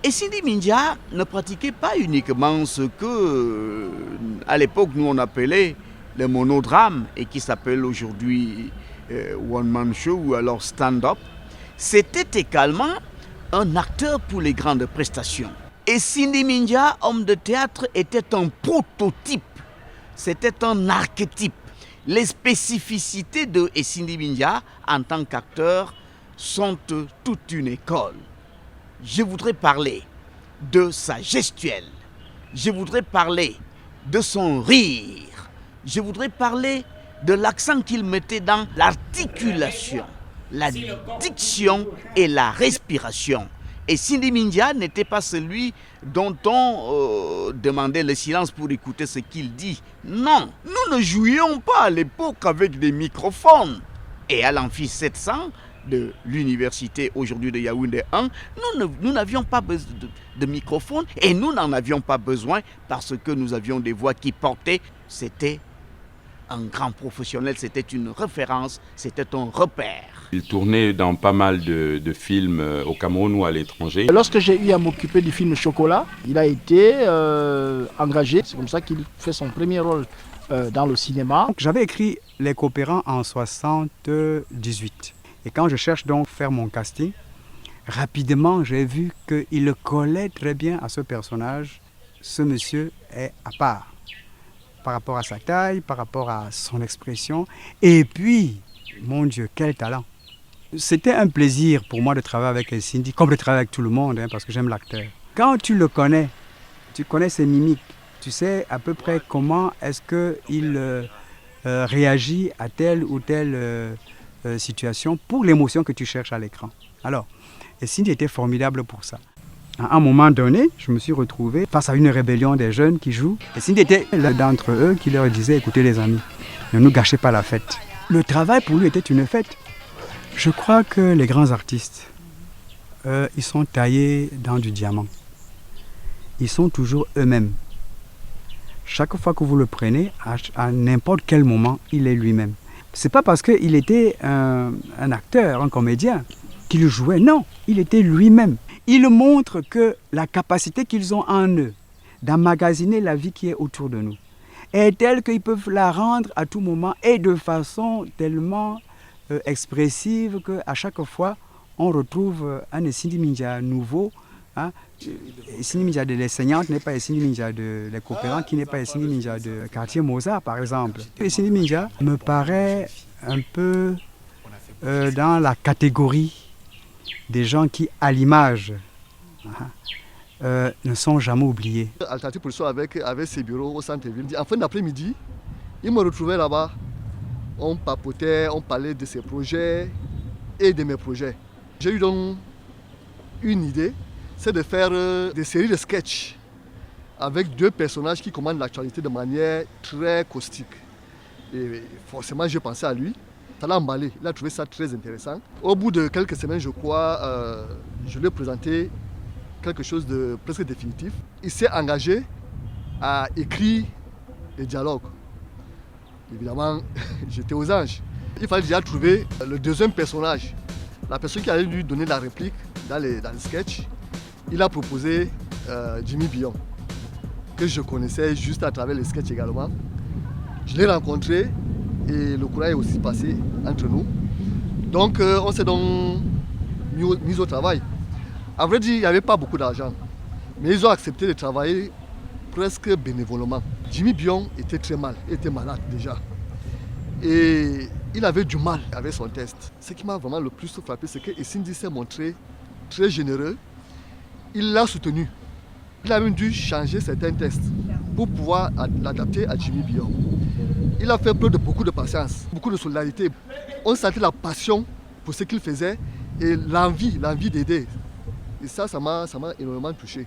Et Cindy Mindia ne pratiquait pas uniquement ce que, à l'époque, nous on appelait le monodrame et qui s'appelle aujourd'hui One Man Show ou alors Stand-up. C'était également un acteur pour les grandes prestations. Et Cindy Mindia, homme de théâtre, était un prototype. C'était un archétype. Les spécificités de Cindy Mindia en tant qu'acteur sont toute une école. Je voudrais parler de sa gestuelle. Je voudrais parler de son rire. Je voudrais parler de l'accent qu'il mettait dans l'articulation, la diction et la respiration. Et Cindy Mindia n'était pas celui dont on demandait le silence pour écouter ce qu'il dit. Non, nous ne jouions pas à l'époque avec des microphones. Et à l'Amphi 700 de l'université aujourd'hui de Yaoundé 1, nous n'avions pas besoin de microphone et nous n'en avions pas besoin parce que nous avions des voix qui portaient. C'était un grand professionnel, c'était une référence, c'était un repère. Il tournait dans pas mal de films au Cameroun ou à l'étranger. Lorsque j'ai eu à m'occuper du film Chocolat, il a été engagé. C'est comme ça qu'il fait son premier rôle dans le cinéma. J'avais écrit Les Coopérants en 78. Et quand je cherche donc à faire mon casting, rapidement j'ai vu qu'il collait très bien à ce personnage. Ce monsieur est à part. Par rapport à sa taille, par rapport à son expression. Et puis, mon Dieu, quel talent! C'était un plaisir pour moi de travailler avec Cindy, comme de travailler avec tout le monde, parce que j'aime l'acteur. Quand tu le connais, tu connais ses mimiques, tu sais à peu près comment est-ce qu'il réagit à telle ou telle situation pour l'émotion que tu cherches à l'écran. Alors, Cindy était formidable pour ça. À un moment donné, je me suis retrouvé face à une rébellion des jeunes qui jouent. Et Cindy était l'un d'entre eux qui leur disait, écoutez les amis, ne nous gâchez pas la fête. Le travail pour lui était une fête. Je crois que les grands artistes, ils sont taillés dans du diamant. Ils sont toujours eux-mêmes. Chaque fois que vous le prenez, à n'importe quel moment, il est lui-même. Ce n'est pas parce qu'il était un acteur, un comédien, qu'il jouait. Non, il était lui-même. Il montre que la capacité qu'ils ont en eux d'emmagasiner la vie qui est autour de nous est telle qu'ils peuvent la rendre à tout moment et de façon tellement expressive qu'à chaque fois, on retrouve un Cindy Mindia nouveau. Hein. Cindy Mindia de l'enseignante n'est pas Cindy Mindia de les coopérants, qui n'est pas Cindy Mindia de quartier Mozart, par exemple. Cindy Mindia me paraît un peu dans la catégorie des gens qui, à l'image, ne sont jamais oubliés. Alternative Production avec ses bureaux au centre-ville. En fin d'après-midi, il me retrouvait là-bas. On papotait, on parlait de ses projets et de mes projets. J'ai eu donc une idée, c'est de faire des séries de sketchs avec deux personnages qui commandent l'actualité de manière très caustique. Et forcément, j'ai pensé à lui. Ça l'a emballé, il a trouvé ça très intéressant. Au bout de quelques semaines, je crois, je lui ai présenté quelque chose de presque définitif. Il s'est engagé à écrire les dialogues. Évidemment, j'étais aux anges. Il fallait déjà trouver le deuxième personnage, la personne qui allait lui donner la réplique dans les sketchs. Il a proposé Jimmy Billon, que je connaissais juste à travers les sketchs également. Je l'ai rencontré. Et le courant est aussi passé entre nous. Donc on s'est donc mis au travail. À vrai dire, il n'y avait pas beaucoup d'argent. Mais ils ont accepté de travailler presque bénévolement. Jimmy Billon était très mal, il était malade déjà. Et il avait du mal avec son test. Ce qui m'a vraiment le plus frappé, c'est que Cindy s'est montré très généreux. Il l'a soutenu. Il a même dû changer certains tests pour pouvoir l'adapter à Jimmy Billon. Il a fait preuve de beaucoup de patience, beaucoup de solidarité. On sentait la passion pour ce qu'il faisait et l'envie d'aider. Et ça m'a énormément touché.